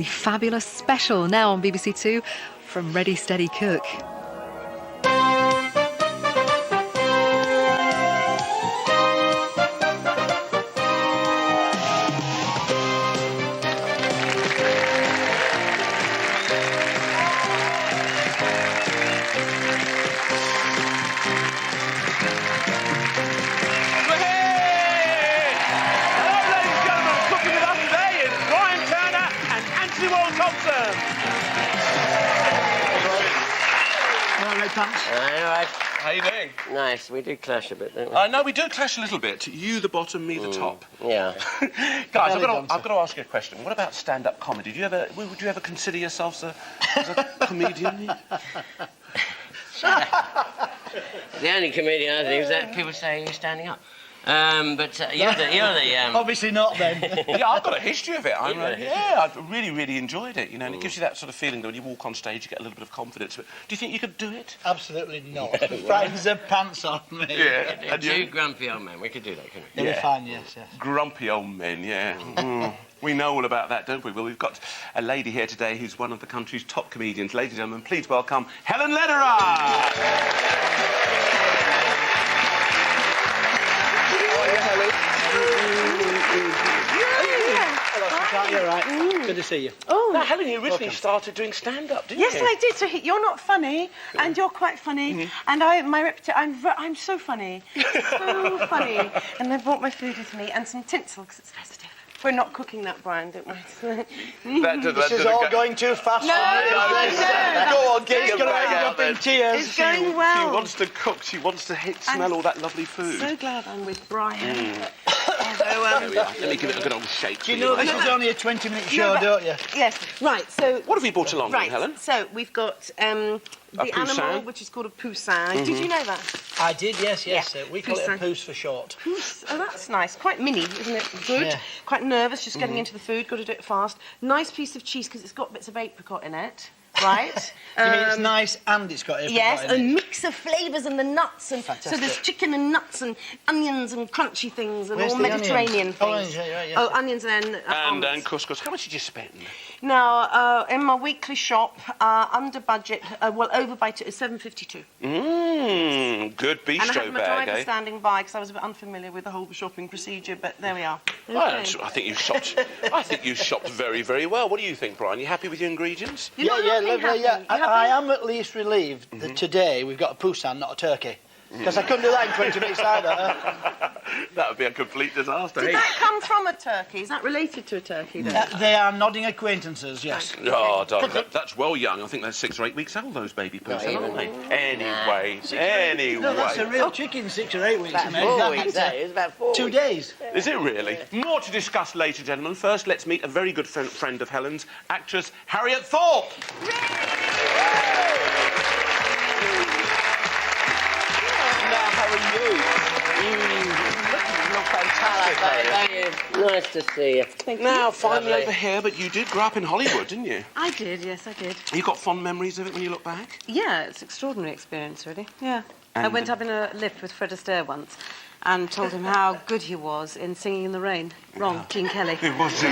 Fabulous special now on BBC Two from Ready Steady Cook. How you doing? Nice. We do clash a bit, don't we? No, we do clash a little bit. You the bottom, me the top. Yeah. Guys, I've got to ask you a question. What about stand-up comedy? Would you ever consider yourselves as a comedian? The only comedian I think is that people say you're standing up. But you're the Obviously not, then. Yeah, I've got a history of it. I've really enjoyed it, you know, and it gives you that sort of feeling that when you walk on stage, you get a little bit of confidence. But do you think you could do it? Absolutely not. Frightens the pants off me. Yeah. and two grumpy old men. We could do that, couldn't we? They'll be fine, yes. Grumpy old men, yeah. We know all about that, don't we? Well, we've got a lady here today who's one of the country's top comedians. Ladies and gentlemen, please welcome Helen Lederer! You're right. Good to see you. Oh. Now, Helen, you originally started doing stand-up, didn't you? Yes, I did. So you're not funny, and you're quite funny, and my reputation. I'm so funny, so funny. And I brought my food with me and some tinsel because it's festive. We're not cooking that, Brian, don't we? This is all going too fast for me. Go on, get It's your going to bag end out up then. in tears. It's going well. She wants to cook. She wants to smell all that lovely food. So glad I'm with Brian. There we are. Let me give it a good old shake. Do you know this is only a 20-minute show, don't you? Yes. Right. So. What have we brought along, then, Helen? So we've got the poussin? animal, which is called a poussin. Did you know that? I did, yes. Yeah. We call it a Poussin. poos for short. Pousse. Oh, that's nice. Quite mini, isn't it? Good. Yeah. Quite nervous, just getting into the food. Got to do it fast. Nice piece of cheese because it's got bits of apricot in it. Right. You mean it's nice and it's got apricot Yes, in a it? mix of flavours and the nuts, and Fantastic. so there's chicken and nuts and onions and crunchy things and Where's all the Mediterranean onions? things. Oh, yeah. Oh, onions and And almonds. couscous. How much did you spend? Now, in my weekly shop, under budget, over budget is $7.52. Good And I bistro had my bag, driver eh? standing by because I was a bit unfamiliar with the whole shopping procedure, but there we are. Well, Okay. I think you shopped. I think you shopped very, very well. What do you think, Brian? You happy with your ingredients? You're not happy, lovely, happy? You I happy? am at least relieved that today we've got a poussin, not a turkey. Because I couldn't do that in 20 minutes either. That would be a complete disaster. Did that come from a turkey? Is that related to a turkey, then? They are nodding acquaintances, yes. Oh, darling, that's well young. I think they're 6 or 8 weeks old, those baby poussin, aren't they? Anyway. No, that's a real chicken, 6 or 8 weeks. About 4 weeks, that is. About 4 2 weeks. days. Is it really? More to discuss later, gentlemen. First, let's meet a very good friend of Helen's, actress Harriet Thorpe. Nice to see you. Thank Now, you. finally Lovely. over here, but you did grow up in Hollywood, didn't you? I did, yes, I did. You got fond memories of it when you look back? Yeah, it's an extraordinary experience, really. Yeah. I And- went up in a lift with Fred Astaire once and told him how good he was in Singing in the Rain. Wrong, Gene Kelly. It was you.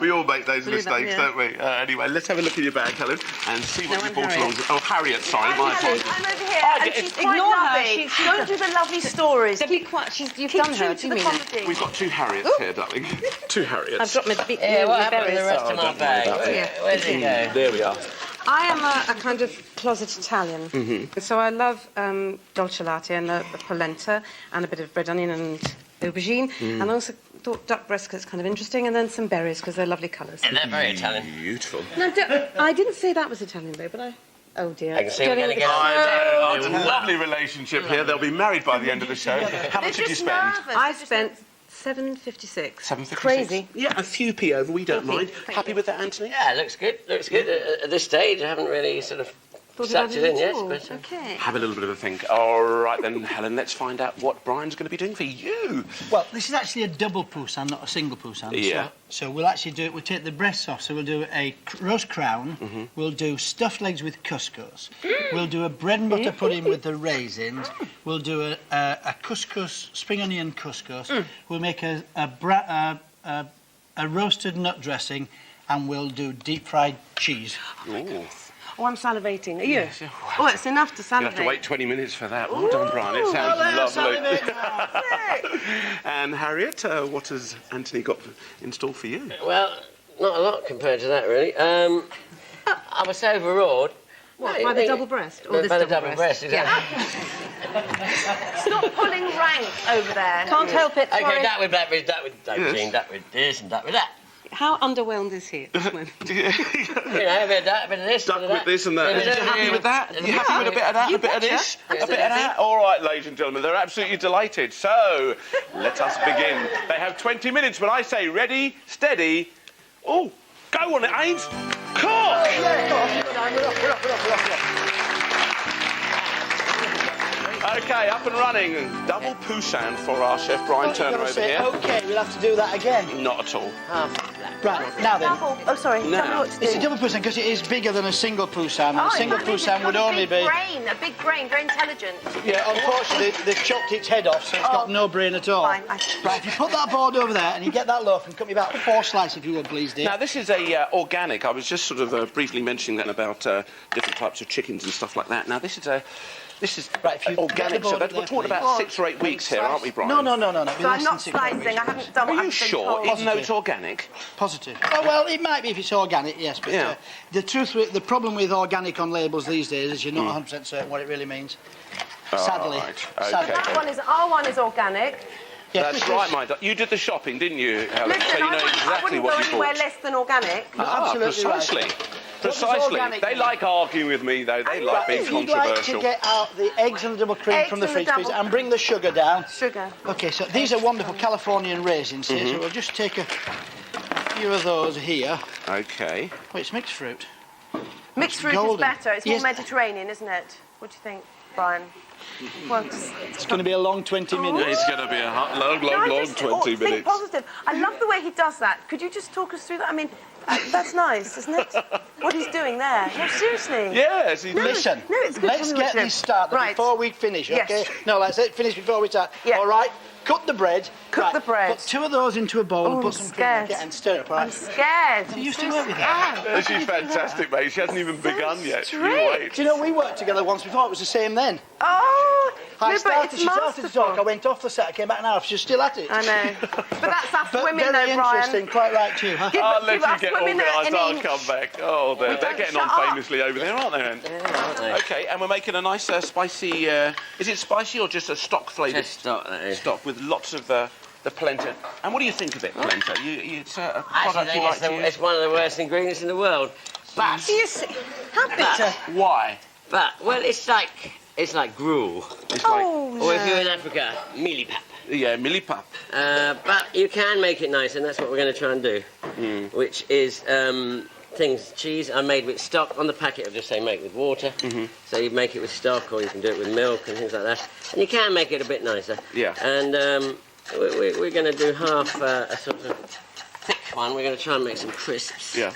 We all make those Believe that, mistakes, yeah. don't we? Anyway, let's have a look in your bag, Helen, and see what No, you I'm brought Harriet. along. Oh, Harriet, sorry, my apologies. I'm over here, I and get she's it. quite Ignore her, lovely. she Don't do the lovely stories. Be quiet. You've Keep done true her. to Do you the mean it? comedy. We've got 2 Harriets here, darling. 2 Harriets. I've dropped my big Yeah, what my happened to the berries. rest of my don't worry bag? about it. Where did it go? There we are. I am a kind of closet Italian. So I love dolce latte and the polenta and a bit of red onion and aubergine. And I also thought duck breast because it's kind of interesting, and then some berries because they're lovely colours. And they're very Italian. Beautiful. No, I didn't say that was Italian, though, but I... Oh, dear. I can see we're going to get Oh, it's a lovely relationship here. They'll be married by the end of the show. How much did you spend? I spent $7.56. $7.56. Crazy. Yeah, a few p over. We don't Thank you. mind. Thank Happy you. with that, Anthony? Yeah, looks good. Looks good. At this stage, I haven't really sort of Thought sucked about it in at yet. all. But, Okay. Have a little bit of a think. All right, then, Helen, let's find out what Brian's going to be doing for you. Well, this is actually a double poussin, not a single poussin. Yeah. So we'll actually do it, we'll take the breasts off, so we'll do a roast crown, we'll do stuffed legs with couscous, we'll do a bread and butter pudding with the raisins, we'll do a couscous, spring onion couscous, we'll make a roasted nut dressing, and we'll do deep-fried cheese. Ooh. Oh, I'm salivating. Are you? Yes, yeah. Oh, it's enough to You'll salivate. have to wait 20 minutes for that. Well done, Brian. It sounds lovely. And Harriet, what has Anthony got in store for you? Well, not a lot compared to that, really. I was so overawed. What, by the double breast? Or this by the double breast, exactly. Stop pulling rank over there. Can't help it. Okay, sorry. that with blackberries, that with aubergine, that with this, and that with that. How underwhelmed is he at this moment? You know, a bit of that, a bit of this, Duck bit of with that. this and that. Are you happy with that? Are you happy with a bit of that, a bit of this, a bit of that? All right, ladies and gentlemen, they're absolutely delighted. So, let us begin. They have 20 minutes when I say ready, steady. Oh, go on it, Ames. Cook! Okay, up and running. Double poussin for our chef Brian Turner over here. OK, we'll have to do that again. Not at all. Right, now then. Double. Oh, sorry. No. Tell me what to do. It's a double poussin because it is bigger than a single poussin. A single poussin would only be... A big brain, very intelligent. Yeah, unfortunately, they've chopped its head off, so it's got no brain at all. Fine. Right, if you put that board over there and you get that loaf and cut me about 4 slices, if you would, please, dear. Now, this is a organic. I was just sort of briefly mentioning that about different types of chickens and stuff like that. Now, this is Right, if you organic. get the So board we're there, talking please. about 6 or 8 weeks here, aren't we, Brian? No. So I'm not slicing. I haven't done what Are I've you been sure? told. Even though it's organic? Positive. Oh, well, it might be if it's organic, yes, but Yeah. the problem with organic on labels these days is you're not 100% certain what it really means. Sadly. right, Sadly. okay. Our one is organic. Yeah, That's right, my you did the shopping, didn't you, Helen? Listen, So you know I exactly wouldn't what go you anywhere bought. less than organic. Absolutely right. Precisely. What does Precisely. organic They mean? like arguing with me, though. They like being If you'd like controversial. to get out the eggs and the double cream Eggs from the and the fridge, please, double- and bring the sugar down. Sugar. OK, so these are wonderful Californian raisins here, so we'll just take a few of those here. Okay. Oh, it's mixed fruit. Mixed fruit golden. is better. It's more Yes. Mediterranean, isn't it? What do you think, Brian? Well, It's going to be a long 20 minutes. It's going to be a long, think positive. I love the way he does that. Could you just talk us through that? I mean, that's nice, isn't it? What he's doing there. No, seriously. Yes. Listen, No, it's good. let's Tell me what get to do. these started Right. before we finish, Yes. OK? No, let's finish before we start. Yeah. All right, cut the bread. Cook the bread. Put 2 of those into a bowl and Oh, put I'm some cream scared. in it and stir it up, all right? I'm scared. You used to work with her. She's fantastic, mate. She hasn't even begun yet. You strict. wait. Do you know, we worked together once before. It was the same then. Oh, She no, but it's started to talk. I masterful. went off the set. I came back an hour. She's still at it. I know. But that's us But women, very though, Brian. interesting. Quite right too, huh? Give I'll us- let give you us get women organised. an I'll inch. come back. Oh, they're getting shut on up. famously over there, aren't they, Ant? Yeah, aren't they? Okay, and we're making a nice spicy... is it spicy or just a stock flavoured? Just stock, that is. Stock with lots of the polenta. And what do you think of it, polenta? It's a I product actually you think like to use? it's one of the worst ingredients in the world. But, Do you see? How bitter. Why? well, it's like gruel. It's Oh, Or if no. you're in Africa, millipap. yeah, millipap. But you can make it nice, and that's what we're going to try and do. Which is cheese are made with stock. On the packet, it'll just say make with water. So you make it with stock, or you can do it with milk and things like that. And you can make it a bit nicer. Yeah. And we're going to do half a sort of thick one. We're going to try and make some crisps. Yeah.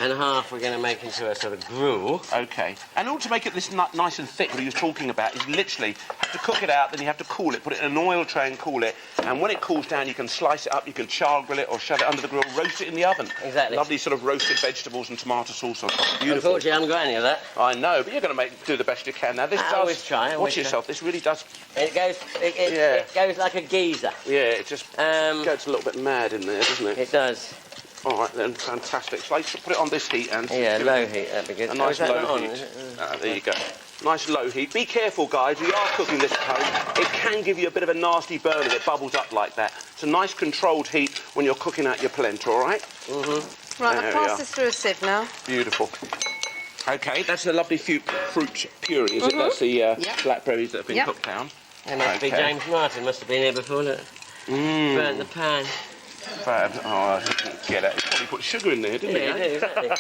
And half we're going to make into a sort of gruel. Okay. And in order to make it this nice and thick, what he was talking about is literally have to cook it out, then you have to cool it, put it in an oil tray and cool it. And when it cools down, you can slice it up, you can char grill it or shove it under the grill, roast it in the oven. Exactly. Lovely sort of roasted vegetables and tomato sauce. Beautiful. Unfortunately, I haven't got any of that. I know, but you're going to do the best you can. Now, this I does... always try, I always Watch try. yourself. This really does... It goes. Yeah. It goes like a geezer. Yeah, it just gets a little bit mad in there, doesn't it? It does. All right, then. Fantastic. So let's put it on this heat, and... Yeah, low heat. That'd be good. A nice is that low not on, heat. is it? There you go. Nice low heat. Be careful, guys. We are cooking this at home. It can give you a bit of a nasty burn if it bubbles up like that. It's a nice controlled heat when you're cooking out your polenta, all right? Right, There I'll we pass are. this through a sieve now. Beautiful. OK, that's a lovely fruit puree, is it? That's the blackberries that have been cooked down. It must be James Martin. Must have been here before. Look. Burnt the pan. Fab. Oh, I didn't get it. You probably put sugar in there, didn't Yeah, you? you do, exactly.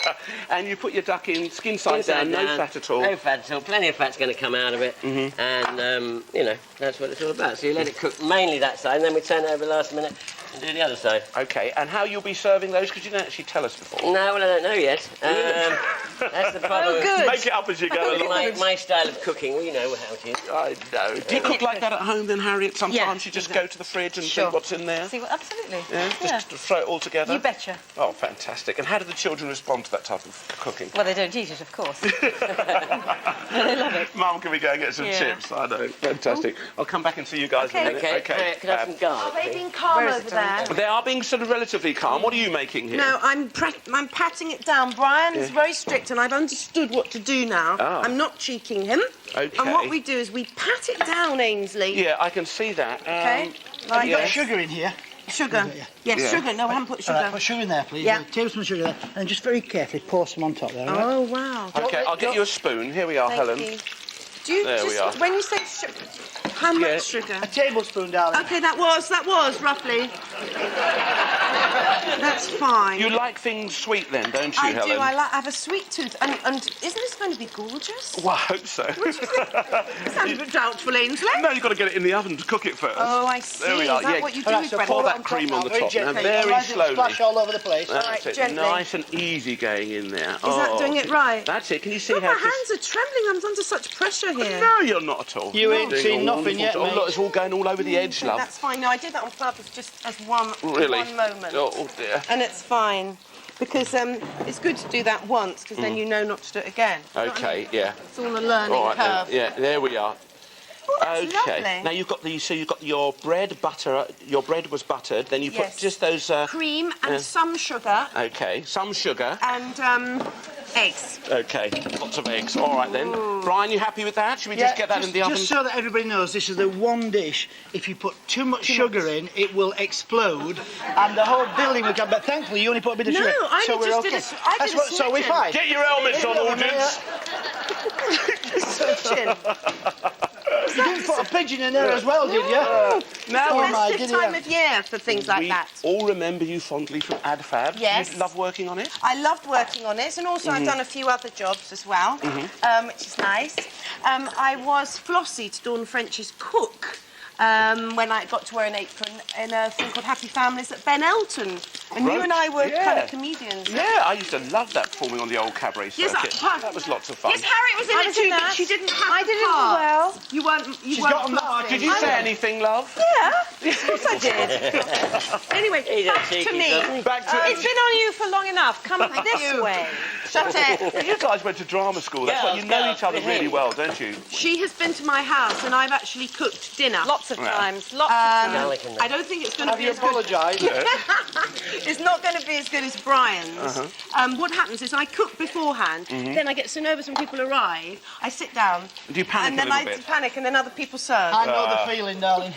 And you put your duck in skin side down, no fat at all. No fat at all. Plenty of fat's going to come out of it. And, you know, that's what it's all about. So you let it cook mainly that side, and then we turn it over last minute. and do the other side. Okay, and how you'll be serving those, because you didn't actually tell us before. No, well, I don't know yet. That's the problem. Oh, good. Make it up as you go along. My style of cooking, well, you know how it is. I know. Do you cook like that at home then, Harriet? Sometimes you just go to the fridge and see what's in there? Absolutely. Yeah? Just to throw it all together? You betcha. Oh, fantastic. And how do the children respond to that type of cooking? Well, they don't eat it, of course. They love it. Mum, can we go and get some chips? I know. Fantastic. I'll come back and see you guys in a minute. Okay. Can I have some garlic? Are they being calm over there? They are being sort of relatively calm. What are you making here? No, I'm patting it down. Brian is very strict, and I've understood what to do now. I'm not cheeking him. Okay. And what we do is we pat it down, Ainsley. Yeah, I can see that. Okay. Have you got sugar in here? Sugar. Yes, sugar. No, I haven't put sugar. All right, put sugar in there, please. Yeah. A tablespoon of sugar there, and just very carefully pour some on top there. All right? Oh, wow. Okay, I'll get you a spoon. Here we are, Helen. Thank you. Do you There we are. when you say sugar, how much sugar? A tablespoon, darling. Okay, that was roughly. That's fine. You like things sweet then, don't you, I Helen? do. I have a sweet tooth, and isn't this going to be gorgeous? Well, I hope so. Sounds a bit doubtful, Ainsley. No, you've got to get it in the oven to cook it first. Oh, I see. There we are. Is that Yeah. what you do All right, with so bread? pour pour that it on cream on the very top now, gently. very Otherwise it'll slowly. splash all over the place. That's Right, it. gently. Nice and easy going in there. Is that doing it right? That's it. Can you see Oh, how my hands are trembling. I'm under such pressure here. No, you're not at all. You ain't Doing seen a nothing wonderful yet, job. mate. Look, it's all going all over the edge, love. That's fine. No, I did that on purpose, just as one moment. Oh, dear. And it's fine. Because it's good to do that once, because then you know not to do it again. Okay, yeah. It's all a learning All right, curve. then. Yeah, there we are. Oh, that's Okay. lovely. Now you've got your bread butter. Your bread was buttered. Then you put Yes. just those. Cream and some sugar Okay, some sugar. and eggs. Okay, lots of eggs. All right then. Brian, you happy with that? Should we just get that in the oven? Just so that everybody knows, this is the one dish. If you put too much sugar in, it will explode, and the whole building will come. But thankfully, you only put a bit of No, sugar, I so we're just okay. did I did a So we're smidgen. fine. Get your helmets on, audience. Kitchen. You didn't put a pigeon in there as well, did you? Now Oh, It's my the giddy time aunt. of year for things like we that. all remember you fondly from AdFab. Yes. You love working on it. I loved working on it, and also I've done a few other jobs as well, which is nice. I was Flossie to Dawn French's cook when I got to wear an apron in a thing called Happy Families at Ben Elton. And you and I were kind of comedians. Yeah, I used to love that performing on the old cabaret circuit. That was lots of fun. Yes, Harriet was in I it was too, in but that. she didn't have I the did it part. well. You weren't. She's got them now. Did you say anything, love? Yeah, of course I did. Anyway, He's a back to cheeky me. son. Back to It's been on you for long enough. Come this way. Shut it. You guys went to drama school. That's why you know each other really well, don't you? She has been to my house, and I've actually cooked dinner. Lots of times. Lots of times. Garlic in there. I don't think it's going to Have be you as good. apologised? It's not going to be as good as Brian's. What happens is I cook beforehand, then I get so nervous when people arrive, I sit down, Do you panic and then a I little bit? panic, and then other people serve. I know the feeling, darling.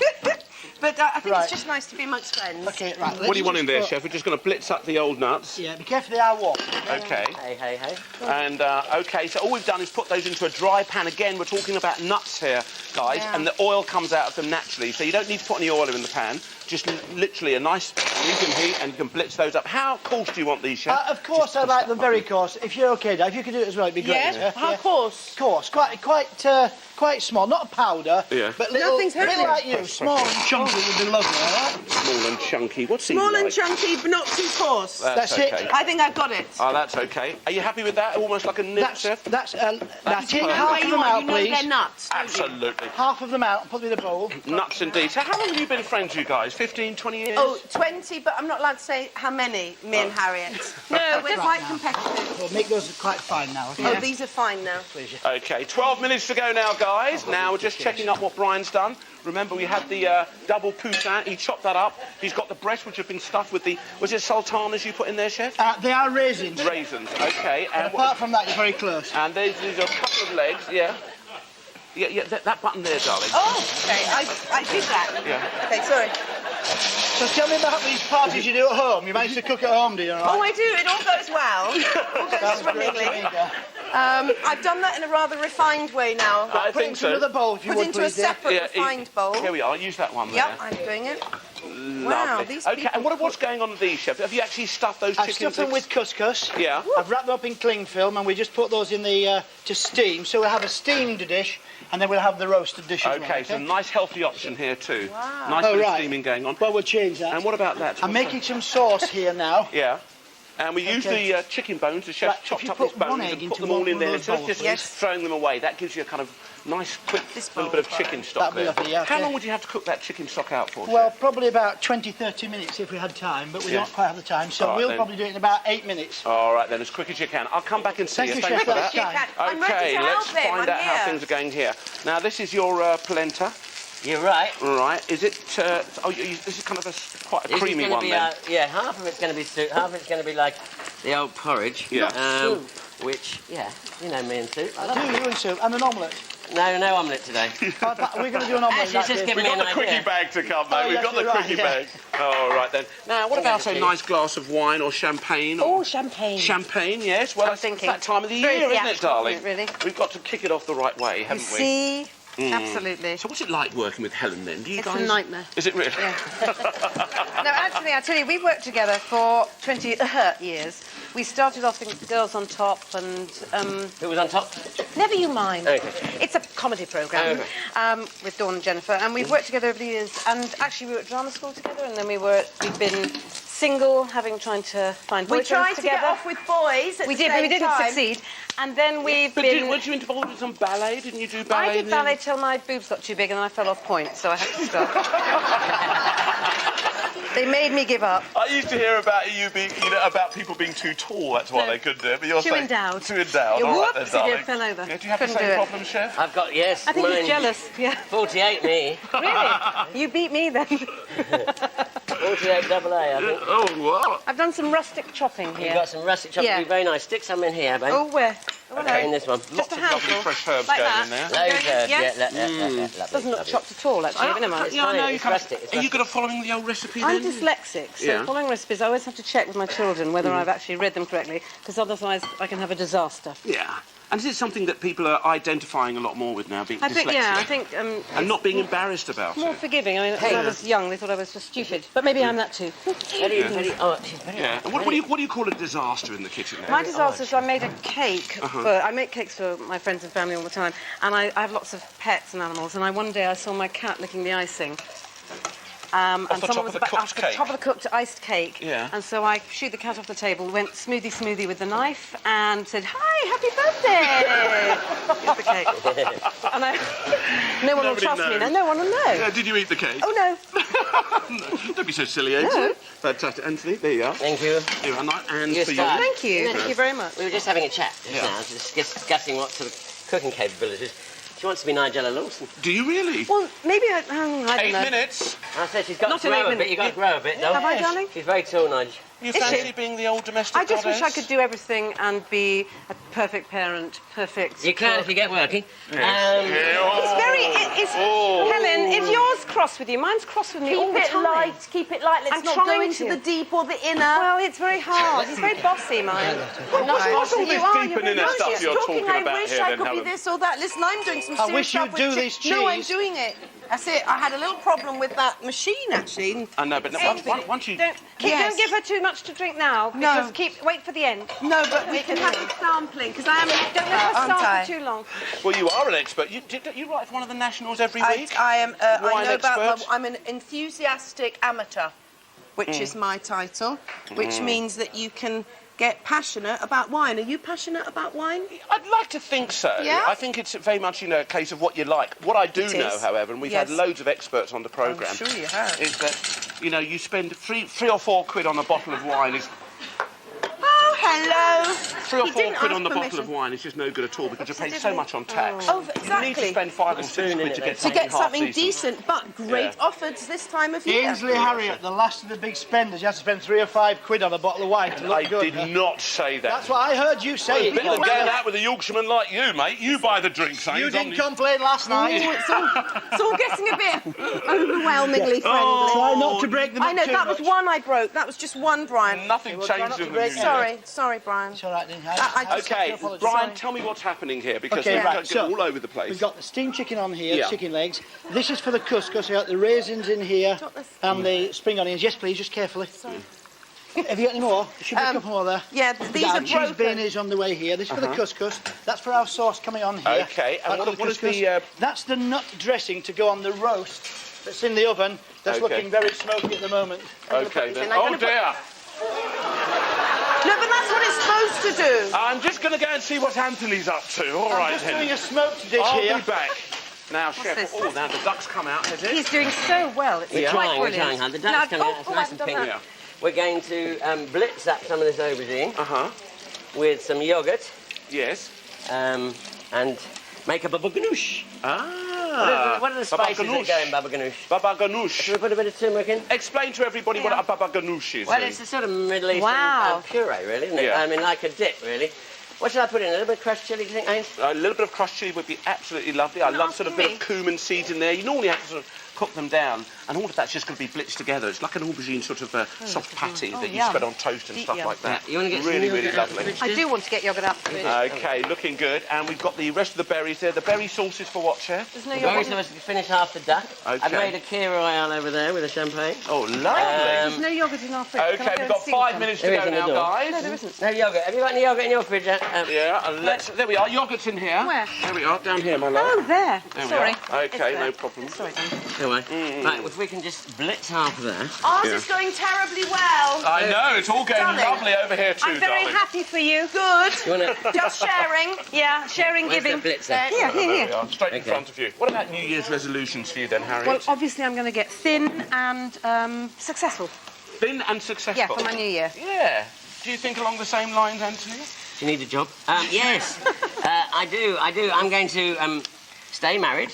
But I think Right. it's just nice to be amongst friends. Okay, right. What do you want in there, Chef? We're just going to blitz up the old nuts. Yeah, be careful they are warm. Okay. Hey. And, okay, so all we've done is put those into a dry pan. Again, we're talking about nuts here, guys, and the oil comes out of them naturally. So you don't need to put any oil in the pan. Just literally a nice medium heat, and you can blitz those up. How coarse do you want these, Chef? Of course, I like them very coarse. If you're okay, Dad, if you could do it as well, it'd be great. Yeah? How coarse? Coarse, quite small, not a powder, Yeah. but little, Nothing's little happening. like you, small and chunky would be lovely, all right? Small and chunky. What's he Small like? and chunky, but not too coarse. That's okay. it. I think I've got it. Oh, that's okay. Are you happy with that? Almost like a nib, Chef? Now take perfect. half of them out, you know please. they're nuts. don't you? Absolutely. Half of them out and put them in a bowl. Nuts indeed. So how long have you been friends, you guys? 15, 20 years? Oh, 20, but I'm not allowed to say how many, me and Harriet. No, we're quite competitive. We'll make those quite fine now. Okay? Oh, these are fine now. Okay, 12 minutes to go now, guys. Now we're just checking up what Brian's done. Remember, we had the double poussin. He chopped that up. He's got the breast, which have been stuffed with the... Was it sultanas you put in there, Chef? They are raisins. Raisins, okay. And apart from that, you're very close. And these are a couple of legs, yeah. Yeah, that button there, darling. Oh, okay, I did that. Yeah. Okay, sorry. So tell me about these parties you do at home. You manage to cook at home, do you? All right? Oh, I do. It all goes well. All goes That's great. swimmingly. There you go. I've done that in a rather refined way now. I Put it think into so. another bowl if you Put would, into a please. dear. separate refined bowl. Here we are. Use that one there. Yep, I'm doing it. Wow, Lovely. these Okay, people and what's going on with these, Chef? Have you actually stuffed those I've chickens? stuffed them with couscous. Yeah. I've wrapped them up in cling film, and we just put those in the to steam. So we'll have a steamed dish, and then we'll have the roasted dish as well. Okay, so a nice healthy option here too. Wow. Nice Oh, bit of right. steaming going on. Well, we'll change that. And what about that? I'm making some sauce here now. Yeah. And we use Okay. the chicken bones. The chef Right, if chopped you up put his bones one egg and into put them all one in of there. those Instead of bowls, just please. throwing them away, that gives you a kind of nice, quick This little bowl. bit of chicken stock That'd be there. lovely, yeah, How yeah. long would you have to cook that chicken stock out for, Well, Chef? probably about 20-30 minutes if we had time, but we Yeah. don't quite have the time, so All right, we'll then. probably do it in about 8 minutes. All right, then, as quick as you can. I'll come back and see Thank you. you, Thanks Chef. for That's that. fine. I'm ready Okay, to let's help him. find out how things are going here. Now, this is your polenta. You're right. Right. Is it... this is kind of quite a This is creamy gonna one, be, then. yeah, half of it's going to be soup, half of it's going to be like the old porridge. Yeah. Which, yeah, you know me and soup. I love Do it. you and soup and an omelette? No omelette today. We're going to do an omelette. Actually, in that just case. give We've me got an the quickie idea. bag to come, mate. Oh, We've yes, got the you're right, quickie yeah. bag. All right, then. Now, what about a cheese. nice glass of wine or champagne? Oh, champagne. Champagne, yes. Well, I'm it's thinking. that time of the Very year, isn't it, theatrical, darling? isn't it, really? We've got to kick it off the right way, You haven't we? see? Absolutely. So what's it like working with Helen, then? Do you It's guys... a nightmare. Is it really? No, actually, I tell you, we've worked together for 20 years. We started off in Girls on Top and... Who was on top? Never you mind. Okay. It's a comedy programme with Dawn and Jennifer, and we've worked together over the years. And actually, we were at drama school together, and then we've been single, trying to find We boyfriends tried to together. get off with boys at We the did, but we same didn't time. succeed. And then we've But been... weren't you involved in some ballet? Didn't you do ballet? I did in the ballet end? till my boobs got too big and I fell off point, so I had to stop. They made me give up. I used to hear about about people being too tall. That's why they couldn't do it. But you're Too saying endowed. Too endowed. You All right, then, whoops, you darling. fell over. Yeah, do you have the Couldn't same do it. problem, Chef? I've got, yes. I think he's mine- jealous, yeah. 48 me. Really? You beat me then. 48 double A, I think. Oh, wow. I've done some rustic chopping You've here. got some russet chopping. Yeah. Very nice. Stick some in here, babe. Oh, where? Oh, Okay, in this one. Just Lots a of lovely handful. fresh herbs Like going that. in there. Loads of herbs, Yes. lovely, Doesn't look lovely. chopped at all, actually, but never mind. Yeah, fine, it's rustic, it's Are you rustic. good at following the old recipe, I'm then? dyslexic, so Yeah. following recipes, I always have to check with my children whether I've actually read them correctly, because otherwise I can have a disaster. Yeah. And is it something that people are identifying a lot more with now, being I think, dyslexic? yeah, I think... And not being embarrassed about more it? forgiving. I mean, when I was young, they thought I was just stupid. But maybe I'm that too. Very, oh, she's very Yeah. And what do you call a disaster in the kitchen then? My disaster is I made a cake. I make cakes for my friends and family all the time, and I have lots of pets and animals. And one day I saw my cat licking the icing. And the top someone of was the about cooked off the cake? top of the cooked iced cake. Yeah. And so I shooed the cat off the table, went smoothie with the knife, and said, "Hi, happy birthday!" Here's the cake. And no one will Nobody trust me. knows. No, no one will know. Did you eat the cake? Oh no. Don't be so silly, Ainsley. No. Fantastic. Anthony, there you are. Thank you. Here, and You're for a star. you. Thank you. Thank you very much. We were just having a chat just Yeah. now, just discussing what sort of cooking capabilities. She wants to be Nigella Lawson. Do you really? Well, maybe I don't 8 know. minutes. I said she's got Not to in grow 8 a bit. minutes. You've got to grow a bit, though. Have I, darling? She's very tall, Nigel. You Is fancy she? being the old domestic I just wish I goddess? could do everything and be a perfect parent, perfect. You can cook. if you get working. It's very. Oh. Helen, is yours cross with you? Mine's cross with me all the time. Keep it light. Let's I'm not go trying into to. the deep or the inner. Well, it's very hard. It's very bossy, mine. What's all this You are, deep you're and inner very stuff nice. you're talking I about wish here, I then, could be Helen? this or that. Listen, I'm doing some I serious wish you'd stuff with do this No, I'm cheese. doing it. That's it. I had a little problem with that machine, actually. I know, but once you... Don't give her too much to drink now. No. Because wait for the end. No, but we can have a sampling, because I am an Don't let her aren't start I? for too long. Well, you are an expert. You write for one of the nationals every week? I am. I Wine know about. expert? I'm an enthusiastic amateur, which is my title, which means that you can get passionate about wine. Are you passionate about wine? I'd like to think so. Yeah? I think it's very much, a case of what you like. What I do It know, is. however, and we've Yes. had loads of experts on the programme, I'm sure you have. is that, you spend three or four quid on a bottle of wine. Oh, hello. 3 or He 4 didn't quid ask on the bottle permission. of wine is just no good at all because you pay didn't so he? much on tax. Oh, You need to exactly. spend 5 or 6 spoon in quid it, to then. get To something get half something decent. decent, but great Yeah. offers this time of year. Ainsley Harriott, the last of the big spenders, you have to spend 3 or 5 quid on a bottle of wine to look I good. did not say that. That's what I heard you say. Better than going out with a Yorkshireman like you, mate. You buy the drinks, You didn't complain last Oh, night. it's all getting a bit overwhelmingly friendly. Try not to break them I up know, too that much. was one I broke. That was just one, Brian. Nothing Well, try changed not to in the break new it. year. Sorry, Brian. all right then. Okay, apologise. Brian, tell me what's happening here, because Okay, we've right, got so all over the place. We've got the steamed chicken on here, Yeah. chicken legs. This is for the couscous. We've got the raisins in here and the spring onions. Yes, please, just carefully. Sorry. Have you got any more? There should be a couple more there. Yeah, these are cheese broken. bean is on the way here. This is for the couscous. That's for our sauce coming on here. Okay, and That's what is couscous. the... That's the nut dressing to go on the roast that's in the oven. That's Okay. looking very smoky at the moment. Okay, then. I'm Oh, gonna put- dear. No, but that's what it's supposed to do. I'm just going to go and see what Anthony's up to. All I'm right, just then. doing a smoked dish I'll here. be back. Now, Chef... this? Oh, now the duck's come out, has it? He's doing so well. It's We're quite trying, we're brilliant. trying hard. The No, duck's coming out, it's I nice and haven't pink. done Yeah. We're going to blitz up some of this aubergine Uh-huh. with some yoghurt Yes. and make a baba ganoush. Ah. What are the Baba spices that ganoush. go in baba ganoush? Baba Should ganoush. we put a bit of turmeric in? Explain to everybody what a baba ganoush is. Well, then. it's a sort of Middle Eastern Wow. puree, really, isn't it? Yeah. I mean, like a dip, really. What should I put in? A little bit of crushed chilli, do you think, Ains? A little bit of crushed chilli would be absolutely lovely. I love sort of a bit of cumin seeds in there. You normally have to sort of cook them down, and all of that's just going to be blitzed together. It's like an aubergine sort of soft patty that you yum. spread on toast and stuff yum. like that. Yeah, you wanna get some really, yogurt really out of the lovely. fridge? I do want to get yogurt out. Okay, looking good. And we've got the rest of the berries there. The berry sauces for what, Chef? There's no Very yogurt. supposed to finish half the duck. I've Okay. made a Kir Royale over there with a champagne. Oh, lovely. There's no yogurt in our fridge. Can I Okay, go we've and got see 5 some? minutes to There go is in the now, door. guys. No, there isn't. No yogurt. Have you got any yogurt in your fridge? Yeah, and there we are. Yogurt's in here. Where? There we are, down here, my love. Oh, there. There Sorry. we are. Okay, It's no there. problem. Sorry, Dan. Don't worry. Right, if we can just blitz half of that. Ours Yeah. is going terribly well. I know, it's all going Darling. lovely over here too, I'm very darling. happy for you. Good. You want to... Just sharing. Yeah, sharing, Where's the giving. blitzer? Here, There we here. are, straight in Okay. front of you. What about New Year's resolutions for you then, Harriet? Well, obviously I'm going to get thin and successful. Thin and successful. Yeah, for my new year. Yeah. Do you think along the same lines, Anthony? Do you need a job? Yes. I do. I'm going to stay married.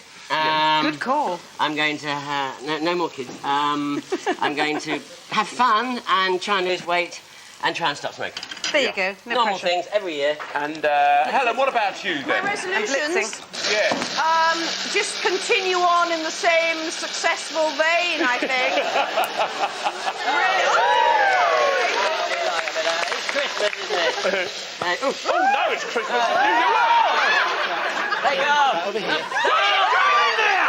Good call. I'm going to no more kids. I'm going to have fun and try and lose weight and try and stop smoking. There you go. No Normal pressure. things every year. And Helen, what about you My then? resolutions. Yes. Just continue on in the same successful vein, I think. It's Christmas, isn't it? Oh no, it's Christmas in New York! There you go. Over here.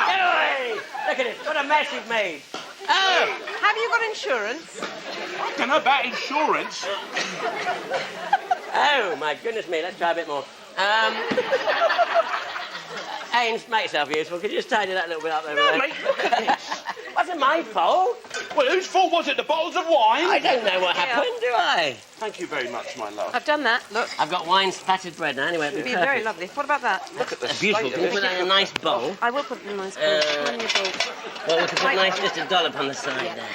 Get away! Look at it. What a mess you've made. Oh, Have you got insurance? I don't know about insurance. oh my goodness me. Let's try a bit more. Ains, make yourself useful. Could you just tidy that little bit up over No, there? mate, look at this. Wasn't my fault. Well, whose fault was it? The bottles of wine? I don't know what happened, do I? Thank you very much, my love. I've done that. Look, I've got wine spattered bread now. Anyway, it'll it'd be be very perfect. lovely. What about that? Look at the Beautiful. state Can you of put it. that in a nice bowl? I will put it in a nice bowl. Plenty of bowl. Well, we can put nice just a dollop on the side there.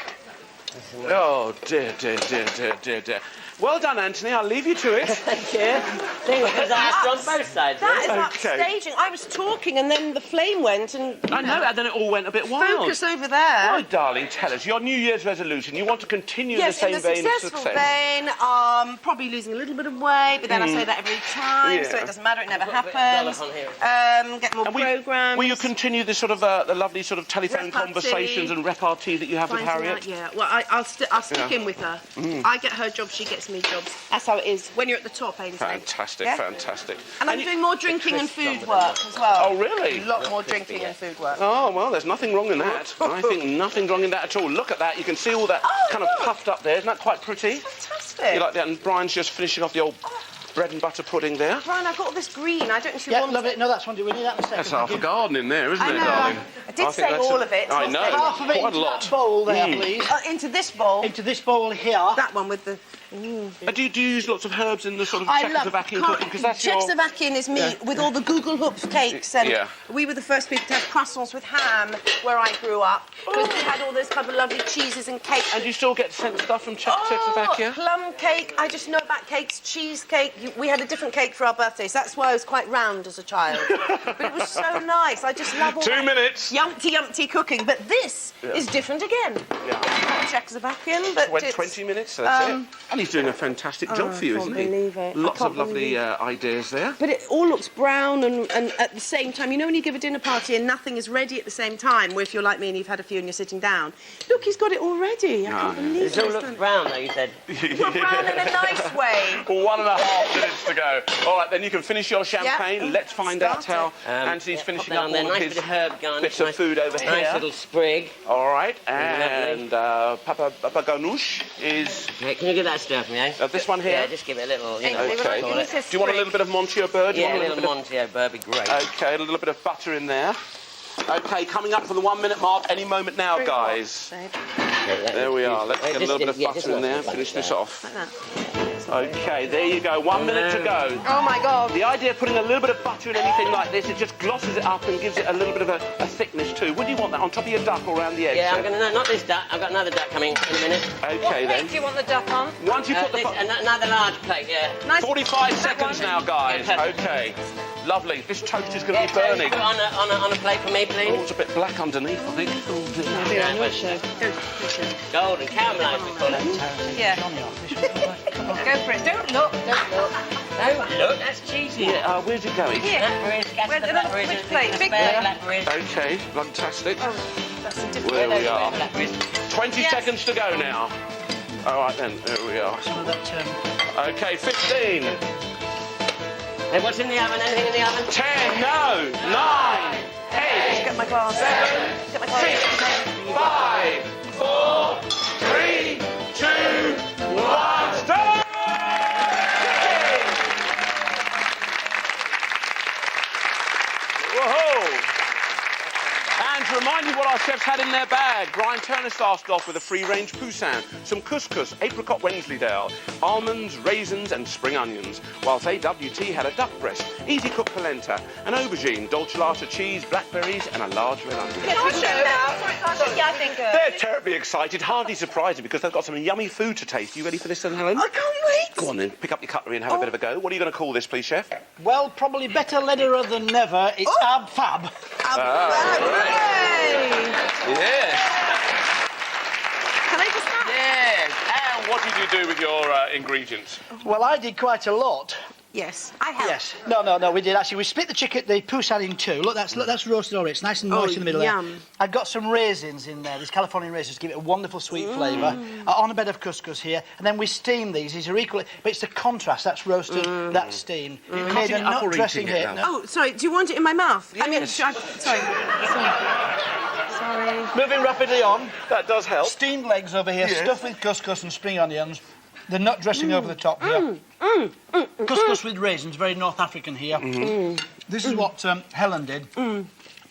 Oh, dear, dear, dear, dear, dear, dear. Well done, Anthony. I'll leave you to it. Thank you. Thing was asked on both sides. That is really. not Okay. staging. I was talking and then the flame went and I know, and then it all went a bit wild. focus over there. Oh, darling, tell us, your New Year's resolution, you want to continue Yes, in in the the same vein of successful success. vein, probably losing a little bit of weight, but then I say that every time, so Yeah. it doesn't matter, it never Put a bit of dollop happens. on here. Get more And programs. will you continue this sort of the lovely sort of telephone Repartee. conversations and repartee that you have with Finding Harriet? out, yeah. Well, I'll stick Yeah. in with her. I get her job, she gets me jobs. That's how it is when you're at the top, Ainsley. Fantastic, Yeah? fantastic. And I'm you- doing more drinking and crisp food done work as well. Oh, really? A lot more drinking and food work. Oh, well, there's nothing wrong in that. I think nothing wrong in that at all. Look at that. You can see all that kind of look. puffed up there. Isn't that quite pretty? Fantastic. You like that? And Brian's just finishing off the old bread and butter pudding there. Brian, I've got all this green. I don't know if you Yeah, want love it. No, that's one. We need that in a second. That's half a garden in there, isn't I it, know. darling? I did think say that's all of it. I It's know. not Half of it Quite a into lot. that bowl there, please. Into this bowl. Into this bowl here. That one with the... Do you use lots of herbs in the sort of I love Czechoslovakian cooking? Because that's your... Czechoslovakian is me with all the Google Hoops cakes, and Yeah. we were the first people to have croissants with ham where I grew up, because we had all those kind of lovely cheeses and cakes. And do you still get sent stuff from Czechoslovakia? Plum cake. I just know about cakes. Cheesecake. We had a different cake for our birthdays. That's why I was quite round as a child. But it was so nice. I just love all 2 that minutes. yumpty cooking. But this is different again. Yeah. Czechoslovakian, but Went it's, 20 minutes, that's it. And And he's doing a fantastic job for you, isn't he? I can't believe it. Lots I of can't lovely believe ideas there. But it all looks brown and at the same time, you know when you give a dinner party and nothing is ready at the same time, where if you're like me and you've had a few and you're sitting down, look, he's got it all ready. I can't believe It all it. looks brown, though, you said. Well, brown in a nice way. 1.5 minutes to go. All right, then you can finish your champagne. Yeah. Let's find out Start how Anthony's finishing pop up that on all there. of Nice his bit of herb garnish. bits of food over Nice here. little sprig. All right, and Papa Ganoush is... Okay, can you give that a stir for me, eh? this one here? Yeah, just give it a little, you know, Hey, Okay. Give us a Do you want a little bit of Monty au beurre? Do you Yeah, want a little bit of- Monty au beurre would be great. Okay, a little bit of butter in there. Okay, coming up for the 1 minute mark any moment now, guys. There we are. Let's get a little bit of butter in there. Finish this off. Okay, there you go. 1 minute to go. Oh my God. The idea of putting a little bit of butter in anything like this, it just glosses it up and gives it a little bit of a thickness too. Would you want that on top of your duck or around the edge? Yeah, I'm Chef? going to... Not this duck. I've got another duck coming in a minute. Okay then. Do you want the duck on? Once you put the... Another large plate, yeah. Nice. 45 seconds now, guys. Yeah, perfect. Okay. Lovely. This toast is going to be burning. Put on a plate for me, Oh, please. it's a bit black underneath, I think. Oh, dear. Golden caramelised, we call it. Yeah. Go for it. Don't look. No, look, that's cheesy. Yeah, where's it going? Blackberries, gas Where's the the blackberries. which plate? Big Spare plate? blackberries. Okay, fantastic. That's a different. There we are. Blackberries. 20 seconds to go now. All right then, there we are. Some of that, Okay, 15, Hey, what's in the oven? Anything in the oven? 10, no, 9, 8, Get my glass. 7, Get my glass. 5, 4, 3, 2, 1, stop! Whoa! And to remind you what our chefs had in their bag, Brian Turner started off with a free-range poussin, some couscous, apricot Wensleydale, almonds, raisins and spring onions, whilst AWT had a duck breast, easy-cooked polenta, an aubergine, dolciolata cheese, blackberries and a large red onion. Yeah, I think. They're terribly excited, hardly surprising because they've got some yummy food to taste. You ready for this then, Helen? I can't wait. Go on then, pick up your cutlery and have a bit of a go. What are you going to call this, please, Chef? well, probably better Lederer than never. It's Ab Fab. Yes. Can I just have? Yes. And what did you do with your ingredients? Well, I did quite a lot. Yes, I have. Yes. No, we did actually. We split the chicken, the poussin in two. Look, that's roasted already. It's nice and moist in the middle yum. there. I've got some raisins in there. These Californian raisins give it a wonderful sweet flavour. On a bed of couscous here, and then we steam these. These are equally, but it's the contrast. That's roasted, that's steamed. We made a Cutting it up or nut dressing eating it here. now? Oh, sorry. Do you want it in my mouth? I mean, sorry. Sorry. Moving rapidly on. That does help. Steamed legs over here, stuffed with couscous and spring onions. The nut dressing over the top here. Couscous with raisins, very North African here. This is what Helen did.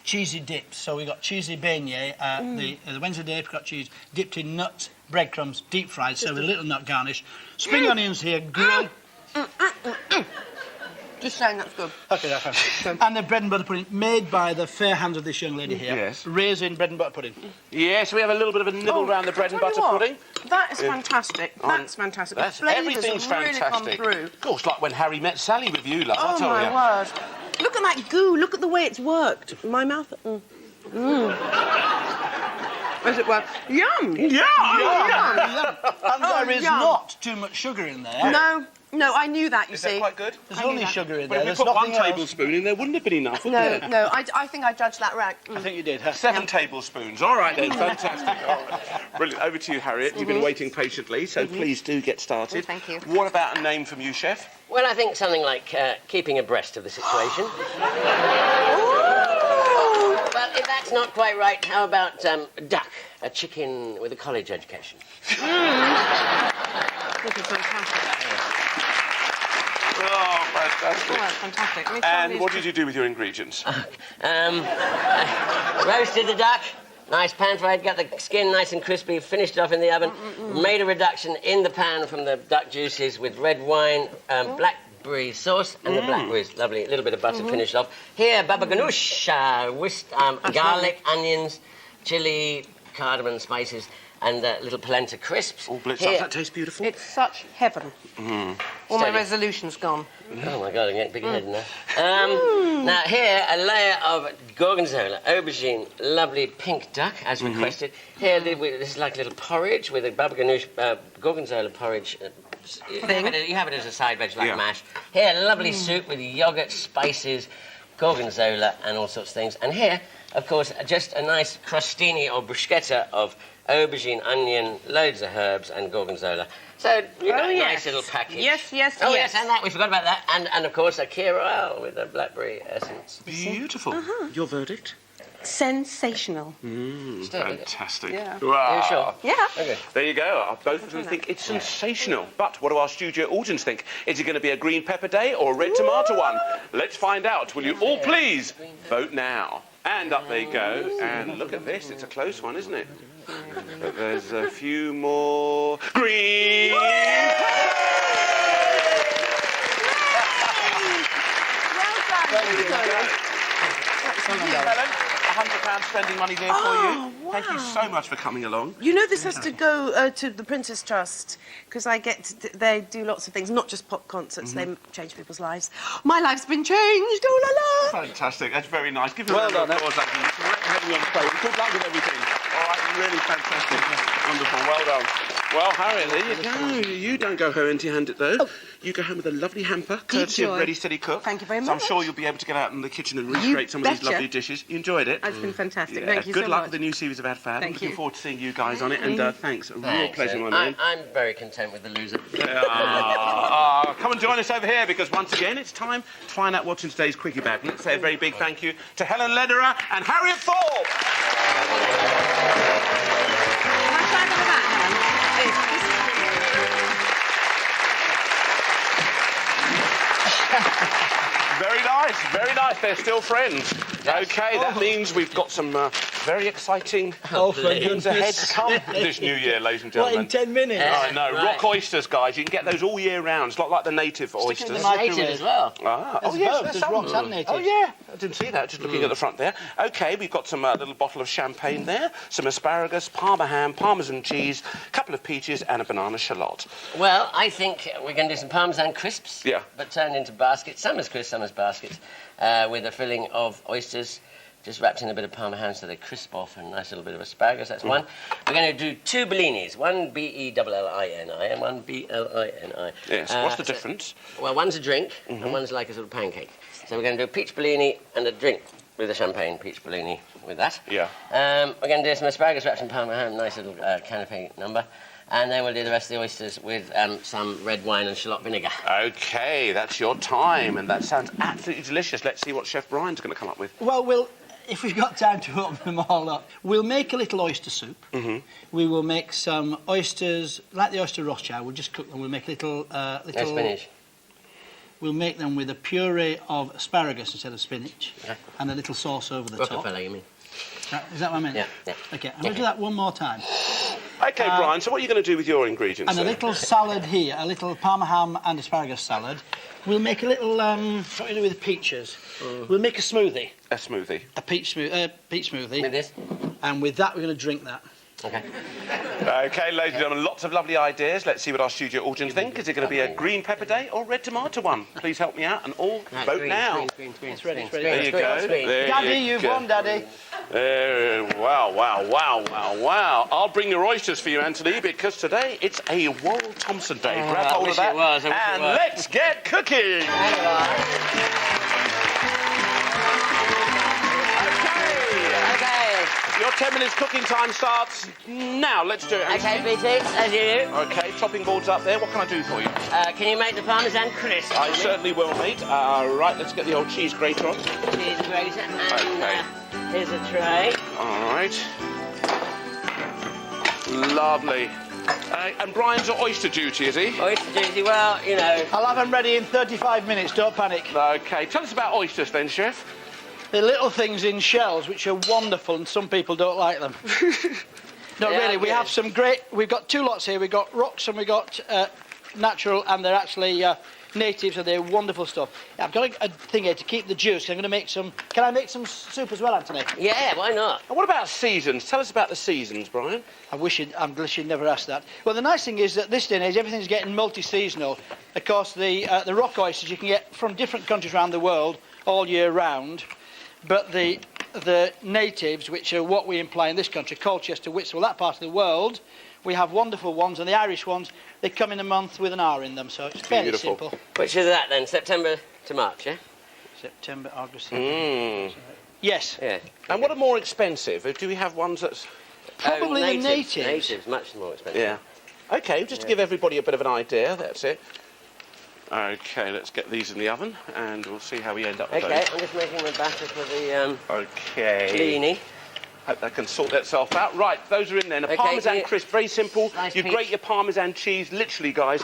Cheesy dips. So we got cheesy beignet, the Wednesday apricot cheese dipped in nuts, breadcrumbs, deep fried, so with a little nut garnish. Spring onions here, grilled. Just saying that's good. Okay, that's fine. And the bread and butter pudding made by the fair hands of this young lady here. Yes. Raisin bread and butter pudding. Yes, we have a little bit of a nibble around the bread and Tell you butter what, pudding. That is fantastic. That's fantastic. That's, the flavours everything's have really fantastic. come through. Of course, like when Harry met Sally with you, love, I Oh tell my you. word! Look at that goo. Look at the way it's worked. My mouth. Does it work? Yum! Yeah! And there is yum. not too much sugar in there. No, I knew that. You Is see. that quite good? There's only sugar in Well, there. if There's we put one nothing else. tablespoon in, there wouldn't have been enough, would there? No, I think I judged that right. I think you did, huh? 7 tablespoons. All right then, fantastic. All right. Brilliant. Over to you, Harriet. You've been waiting patiently, so please do get started. thank you. What about a name from you, Chef? Well, I think something like keeping abreast of the situation. Well, if that's not quite right, how about duck, a chicken with a college education? This is fantastic. Oh, fantastic. Oh, that's fantastic. Let me try And these what did you do with your ingredients? Roasted the duck, nice pan fried, got the skin nice and crispy, finished it off in the oven, made a reduction in the pan from the duck juices with red wine, blackberry sauce, and the blackberries. Lovely, a little bit of butter finished off. Here, baba ganoush, garlic, onions, chili, cardamom, spices, and little polenta crisps. All blitzed Here- up. That tastes beautiful. It's such heaven. All my Steady. resolution's gone. Oh my God, I'm getting big-headed now. Now here, a layer of gorgonzola, aubergine, lovely pink duck, as requested. Here, this is like a little porridge with a baba ganoush, gorgonzola porridge You have it as a side veg like Yeah. mash. Here, lovely soup with yoghurt, spices, gorgonzola, and all sorts of things. And here, of course, just a nice crostini or bruschetta of aubergine, onion, loads of herbs, and gorgonzola. So, nice little package. Yes, yes, Oh, yes. yes, and that, we forgot about that. And of course, a Kir Royale with a blackberry essence. Beautiful. Your verdict? Sensational. Fantastic. Yeah. Wow. Are you sure? Yeah. Okay. There you go. Both of them think it's sensational. But what do our studio audience think? Is it going to be a green pepper day or a red tomato one? Let's find out. Will you all please vote now? And up they go. And look at this. It's a close one, isn't it? But there's a few more green. Helen, £100 spending money there for you. Thank you so much for coming along. You know this has to go to the Printers Trust because they do lots of things, not just pop concerts. They change people's lives. My life's been changed. Oh la la! Fantastic. That's very nice. Give them a round of applause. Anthony. Great having you on the plate. Good luck with everything. All right, really fantastic. Wonderful. Well done. Well, Harriet, there you go. You don't go home empty-handed, though. Oh. You go home with a lovely hamper, courtesy of joy. Ready Steady Cook. Thank you very So I'm much. sure you'll be able to get out in the kitchen and recreate some of these betcha. lovely dishes. You enjoyed it? It's been fantastic. Yeah, Thank you good so luck much. with the new series of Ad Fab. Thank Looking you. forward to seeing you guys on it. And thanks. A real Thanks, pleasure, my man. I'm very content with the loser. Come and join us over here because once again it's time to find out what's in today's Quickie Bag. Let's say a very big thank you to Helen Lederer and Harriet Thorpe. Can I try some of that, Helen? Very nice, very nice. They're still friends. Okay, that means we've got some very exciting things ahead to come this new year, ladies and What, gentlemen. in 10 minutes? I know, Right. rock oysters, guys. You can get those all year round. It's not like the native in the oysters. microwave. Native as well. Ah, There's oh yes, both. there's There's some. rocks and native. Oh yeah, I didn't see that. Just looking at the front there. Okay, we've got some little bottle of champagne there, some asparagus, parma ham, parmesan cheese, a couple of peaches, and a banana shallot. Well, I think we're going to do some Parmesan crisps. Yeah. But turned into baskets. Some as crisps, some as baskets. With a filling of oysters, just wrapped in a bit of parma ham so they crisp off, and a nice little bit of asparagus. That's one. We're going to do two bellinis, one B-E-L-L-I-N-I and one B-L-I-N-I. Yes. What's the difference? Well, one's a drink and one's like a sort of pancake. So we're going to do a peach bellini and a drink with a champagne peach bellini with that. Yeah. We're going to do some asparagus wrapped in parma ham, nice little canapé number. And then we'll do the rest of the oysters with some red wine and shallot vinegar. Okay, that's your time, and that sounds absolutely delicious. Let's see what Chef Brian's going to come up with. Well, if we've got time to open them all up, we'll make a little oyster soup. We will make some oysters, like the oyster Rothschild. We'll just cook them. We'll make little... No spinach. We'll make them with a puree of asparagus instead of spinach, Okay. and a little sauce over the top. Rockefeller, you mean? Is that what I meant? Yeah. Okay, I'm going to do that one more time. Okay, Brian, so what are you going to do with your ingredients And a then? little salad here, a little parma ham and asparagus salad. We'll make a little, what do we do with peaches? We'll make a smoothie, A smoothie. a peach smoothie. With this? And with that, we're going to drink that. Okay. Okay, ladies and gentlemen, lots of lovely ideas. Let's see what our studio audience think. Is it going to be a green pepper day or red tomato one? Please help me out and all vote now. It's ready, it's ready. There you go. There Daddy, you you've go. won, Daddy. Wow. I'll bring your oysters for you, Anthony, because today it's a Warrell Thompson day. Grab I hold of wish that. it was, I wish it and was. let's get cooking. Okay. Your 10 minutes cooking time starts now. Let's do it. Okay, BT, as you do. Okay, chopping board's up there. What can I do for you? Can you make the Parmesan crisp? I certainly will, mate. Right, let's get the old cheese grater on. Cheese grater. And Okay. here's a tray. All right. Lovely. And Brian's at oyster duty, is he? Oyster juicy, well, you know. I'll have them ready in 35 minutes, don't panic. Okay, tell us about oysters then, Chef. They're little things in shells which are wonderful and some people don't like them. No, Yeah, really, we good. have some great... We've got two lots here. We've got rocks and we've got natural, and they're actually native, so they're wonderful stuff. I've got a thing here to keep the juice. I'm going to make some... Can I make some soup as well, Anthony? Yeah, why not? And what about seasons? Tell us about the seasons, Brian. I'm glad you'd never asked that. Well, the nice thing is that this day and age, everything's getting multi-seasonal. Of course, the rock oysters you can get from different countries around the world all year round. But the natives, which are what we imply in this country, Colchester, Whitstable, that part of the world, we have wonderful ones, and the Irish ones, they come in a month with an R in them, so it's fairly Beautiful. simple. Which is that then? September to March, yeah? September, August, Mm. Yes. Yeah. And what are more expensive? Do we have ones that's... Probably the natives. Natives, much more expensive. Yeah. OK, just to give everybody a bit of an idea, that's it. OK, let's get these in the oven, and we'll see how we end up with Okay, those. I'm just making my batter for the OK. blini. Hope that can sort itself out. Right, those are in there. Now, Okay, Parmesan can you- crisp, very simple. Nice You peach. grate your Parmesan cheese, literally, guys.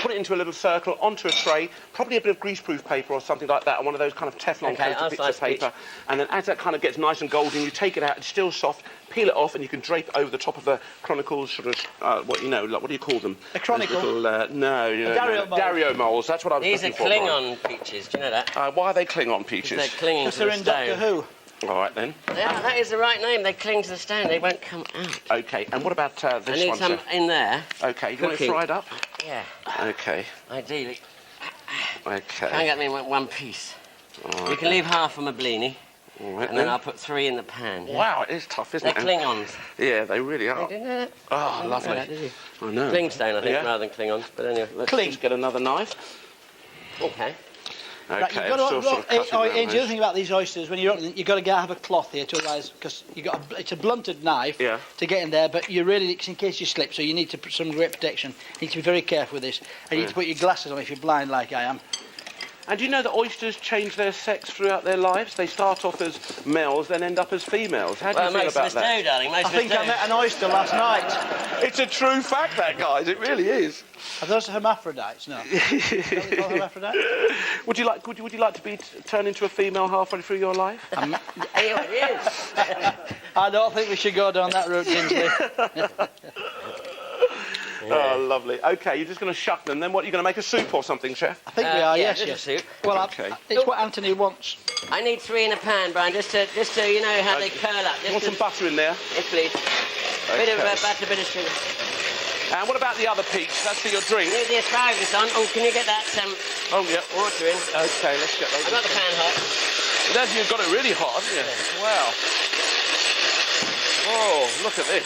Put it into a little circle, onto a tray, probably a bit of greaseproof paper or something like that, or one of those kind of Teflon Okay, coated I'll bits of slice peach. paper. And then as that kind of gets nice and golden, you take it out, it's still soft, peel it off, and you can drape it over the top of the Chronicles, sort of, what do you call them? A Chronicle? Those little, no, Dario mold. Dario molds, that's what I was These are looking for. Brian. Klingon peaches, do you know that? Why are they Klingon peaches? They're clinging Because to they're the in stone. Doctor Who. All right, then. Yeah, that is the right name. They cling to the stone. They won't come out. OK, and what about I this need one, some sir? in there. OK, you want it cooking. fried up? Yeah, OK, ideally. Try and OK. get me one piece. You can leave half from a blini, All right, and then I'll put 3 in the pan. Yeah? Wow, it is tough, isn't They're it? Klingons. Yeah, they really are. Didn't know that? Oh, Did lovely. you? I know. Clingstone, I think, Yeah. rather than Klingons. But anyway, Let's Cling. just get another knife. okay. Okay, Right, you've I'm got still to, sort of cutting around the other those. thing about these oysters, when you're opening, you've got to have a cloth here to otherwise, because it's a blunted knife Yeah. to get in there, but you really, it's in case you slip, so you need to put some great protection. You need to be very careful with this. And you need to put your glasses on if you're blind like I am. And do you know that oysters change their sex throughout their lives? They start off as males, then end up as females. How do Well, you feel most of about us that? do, darling. Most I of us think do. I met an oyster last night. It's a true fact, that, guys. It really is. Are those hermaphrodites? No. Are they called hermaphrodites? Would you like to be turned into a female halfway through your life? Anyway, yes. I don't think we should go down that route, Ginsley. Oh, lovely. OK, you're just going to shuck them. Then what, you're going to make a soup or something, chef? I think we are, yeah, yes, just a yes. soup. Well, Okay. it's what Anthony wants. I need 3 in a pan, Brian, just to you know how they curl up. You want Just some butter in there? Yes, please. Bit of Okay. butter, bit of sugar. And what about the other peach? That's for your drink. Need the asparagus on. Oh, can you get that Oh, yeah. water in? OK, let's get those. I've got the pan hot. Then you've got it really hot, haven't you? Wow. Oh, look at this.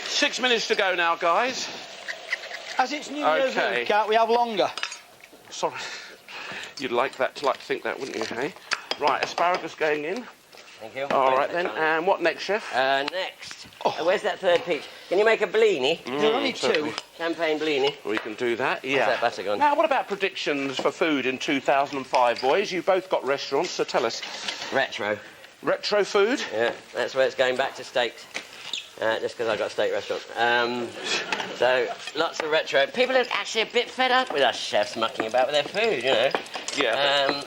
6 minutes to go now, guys. As it's New Year's Okay. Eve, can't we have longer? Sorry. You'd like to think that, wouldn't you, hey? Right, asparagus going in. Thank you. All right, then. And what next, chef? Next. Where's that third peach? Can you make a blini? There are only 2. certainly. Champagne blini. We can do that, yeah. that butter gone? Now, what about predictions for food in 2005, boys? You both got restaurants, so tell us. Retro. Retro food? Yeah, that's where it's going back to steaks. Just because I got a steak restaurant. So, lots of retro. People are actually a bit fed up with us chefs mucking about with their food, you know. Yeah.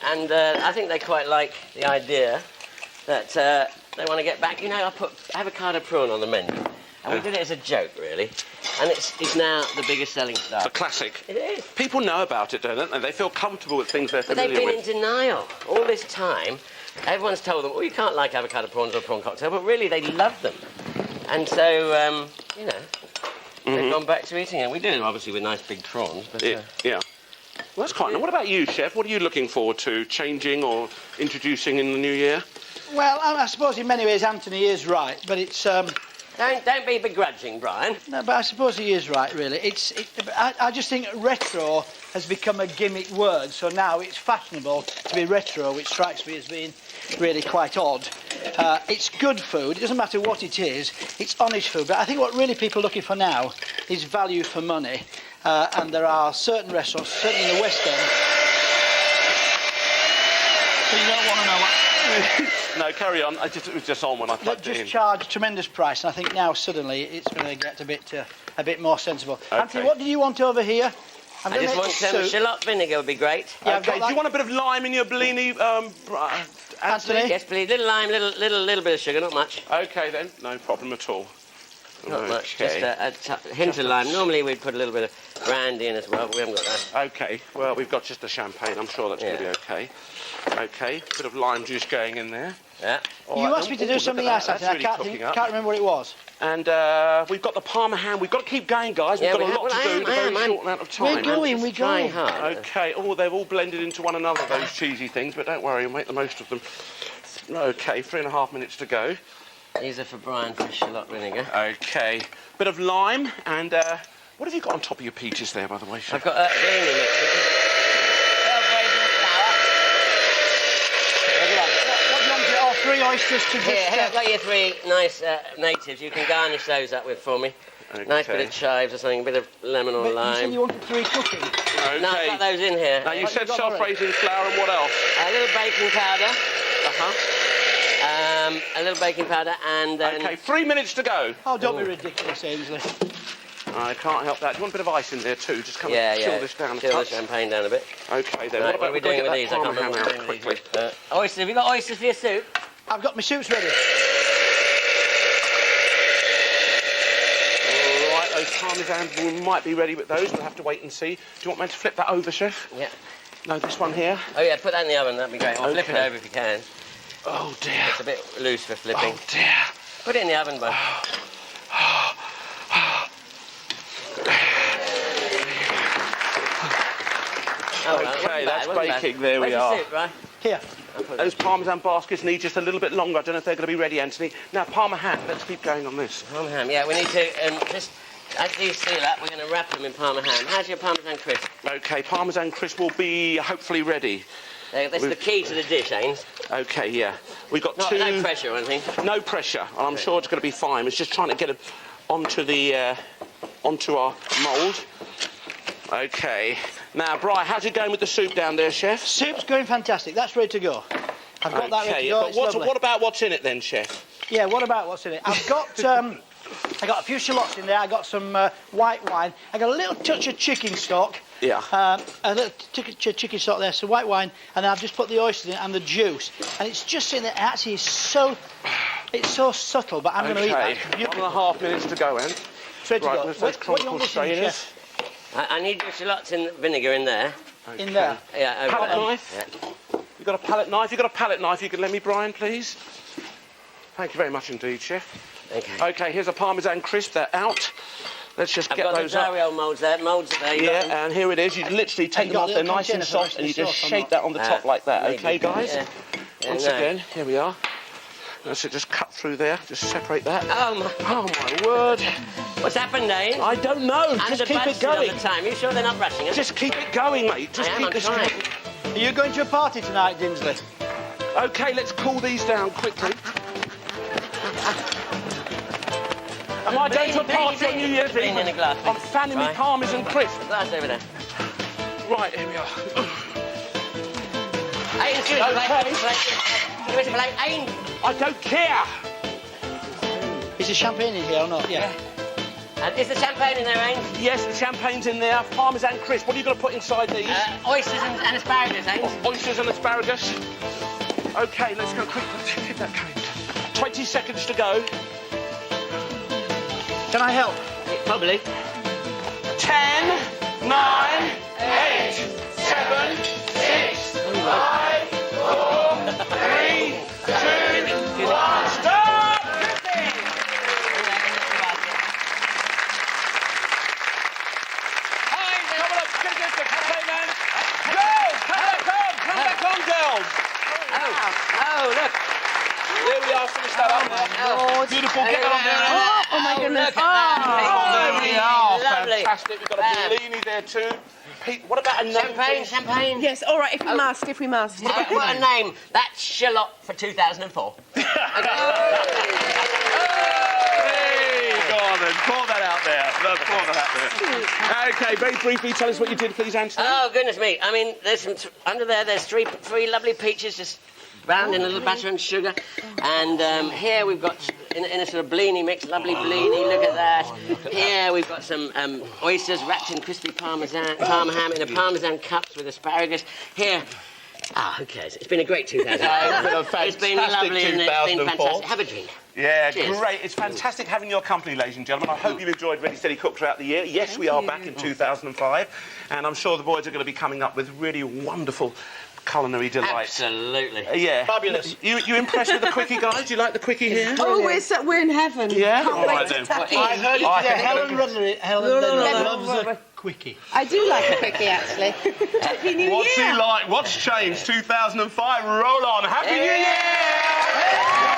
And I think they quite like the idea that they want to get back. You know, I put avocado prawn on the menu. And we did it as a joke, really. And it's now the biggest selling star. It's a classic. It is. People know about it, don't they? They feel comfortable with things they're But they've familiar been with. in denial all this time. Everyone's told them, well, you can't like avocado prawns or prawn cocktail, but really they love them. And so, you know, they've gone back to eating it. We do it, obviously, with nice big prawns. But, Yeah. Well, that's quite nice. What about you, chef? What are you looking forward to changing or introducing in the new year? Well, I suppose in many ways Anthony is right, but it's... Don't be begrudging, Brian. No, but I suppose he is right, really. I just think retro has become a gimmick word, so now it's fashionable to be retro, which strikes me as being really quite odd. It's good food, it doesn't matter what it is, it's honest food, but I think what really people are looking for now is value for money, and there are certain restaurants, certainly in the West End, so you don't want to know what... No, carry on. It was just on when I that plugged it just in. charge a tremendous price, and I think now suddenly it's going to get a bit more sensible. Okay. Anthony, what do you want over here? I'm I gonna just make want soup. some shallot vinegar would be great. Yeah, I've Okay, got do you want a bit of lime in your blini, Anthony? Yes, please. Little lime, little bit of sugar, not much. Okay, then. No problem at all. Not much. Okay. Just a hint of lime. Normally we'd put a little bit of brandy in as well, but we haven't got that. Okay, well, we've got just the champagne. I'm sure that's going to be okay. Okay, bit of lime juice going in there. Yeah. All You right, asked me to then. do Look something at that. else, That's Anthony. really cooking up. Can't remember what it was. And we've got the Parma ham. We've got to keep going, guys. We've Yeah, got we a lot have- to well, do in a very I'm- short amount of We're time. going, we're Trying going. hard. Okay, oh, they've all blended into one another, those cheesy things, but don't worry, we'll make the most of them. Okay, 3.5 minutes to go. These are for Brian for shallot vinegar. Okay. Bit of lime and what have you got on top of your peaches there, by the way, Chef? I've got blini mix. What do you want to get? 3 oysters to just... Here, I've got your 3 nice natives. You can garnish those up with for me. Okay. Nice bit of chives or something, a bit of lemon or But you lime. said you wanted 3 cooking. Okay. No, I've got those in here. Now, you said self-raising flour and what else? A little baking powder. Uh-huh. A little baking powder and then... Okay, 3 minutes to go. Oh, don't be ridiculous, Ainsley. I can't help that. Do you want a bit of ice in there too? Just come and chill this down a Chill the touch. champagne down a bit. Okay, then. Right, What about what are we doing with that these? I can't Parma remember ham what we're out doing quickly? with these. Oysters. Have you got oysters for your soup? I've got my soups ready. All right, those parmesans might be ready with those. We'll have to wait and see. Do you want me to flip that over, Chef? Yeah. No, this one here. Oh, yeah, put that in the oven. That'd be great. Or flip it Okay. over if you can. Oh, dear. It's a bit loose for flipping. Oh, dear. Put it in the oven, bud. Oh, well, Okay, that's wasn't bad. baking. There we Where's your are. soup, right? Here. Those parmesan baskets need just a little bit longer. I don't know if they're going to be ready, Anthony. Now, Parma ham. Let's keep going on this. Parma ham. Yeah, we need to just as these seal up, we're going to wrap them in Parma ham. How's your Parmesan crisp? Okay, Parmesan crisp will be hopefully ready. That's the key to the dish, Ains. Okay, yeah. We've got No pressure or anything. No pressure, and I'm sure it's going to be fine. It's just trying to get it onto the onto our mould. Okay. Now, Brian, how's it going with the soup down there, Chef? Soup's going fantastic. That's ready to go. I've got that ready to go. But It's lovely. what about what's in it then, Chef? Yeah, what about what's in it? I've got I got a few shallots in there. I got some white wine. I got a little touch of chicken stock. Yeah. A little chicken stock there, some white wine, and I've just put the oysters in and the juice. And it's just in there. Actually, it's so subtle, but I'm going to eat that. 1.5 minutes to go, Anne. It's ready to Right, go. with those What do you conical want this in, strainers. Chef? I need your shallots in vinegar in there. In there? Yeah, over Palette there. knife? Yeah. You got a palette knife? You got a palette knife you can lend me, Brian, please? Thank you very much indeed, Chef. Okay. Okay, here's a Parmesan crisp. They're out. Let's just I've get got those the up. Dario moulds there. Moulds there. Yeah, and here it is. You literally take you them got off. a They're little nice and container for soft, and you oyster just sauce or shake not? that on the top like that. maybe. Okay, guys? Yeah. Once no. again, here we are. Let's just cut through there. Just separate that. Oh my word. What's happened, Dane? I don't know. And Just the keep it buds all going. the time. You sure they're not brushing it? Just keep it going, mate. Just I am, keep I'm this trying. going. Are you going to a party tonight, Dinsley? Okay, let's cool these down quickly. Am I going to a party on New Year's Eve? In a glass, I'm please. fanning me Right. Parmesan crisp. Glass over there. Right, here we are. Ain, give us a plate. Give us a plate. Ain. I don't care. Is there champagne in here or not? Yeah. And is the champagne in there, Ain? Yes, the champagne's in there. Parmesan crisp. What are you going to put inside these? Oysters and asparagus, Ain. Oysters and asparagus. Okay, let's go quick. Let's keep that going. 20 seconds to go. Can I help? Probably. 10, 9, 8, 7, 6, 5, 4, 3, 2, 1. Stop! Come on up, get against the cafe, man. Go! Come back on, girls. Oh, look. Here we are, finish that up. Beautiful, get on there. Oh my goodness. Look at that. There we are. Lovely. Fantastic. We've got a Bellini there too. Pete, what about a name? Champagne, champagne. Yes, all right, if we must. What a name. That's shallot for 2004. Hey, go on then. Pour that out there. Pour that out there. Okay, very briefly, tell us what you did, please, Anthony. Oh, goodness me. I mean, there's some... Under there, there's three lovely peaches just browned in a little butter and sugar. And here we've got, in a sort of blini mix, lovely blini, look at that. Here we've got some oysters wrapped in crispy Parma ham in a Parmesan cups with asparagus. Here... who cares? It's been a great 2004. It's been lovely and it's been fantastic. Have a drink. Yeah, Cheers. great. It's fantastic having your company, ladies and gentlemen. I hope you've enjoyed Ready Steady Cook throughout the year. Yes, we are back in 2005, and I'm sure the boys are going to be coming up with really wonderful culinary delights. Absolutely. Yeah. Fabulous. You impressed with the quickie, guys? Do you like the quickie here? Oh, we're in heaven. Yeah? Can't All wait right to then. tap I in. heard it I today. think Helen Lederer loves a quickie. I do like a quickie, actually. Happy New What's Year. he like? What's changed? 2005. Roll on. Happy New Year!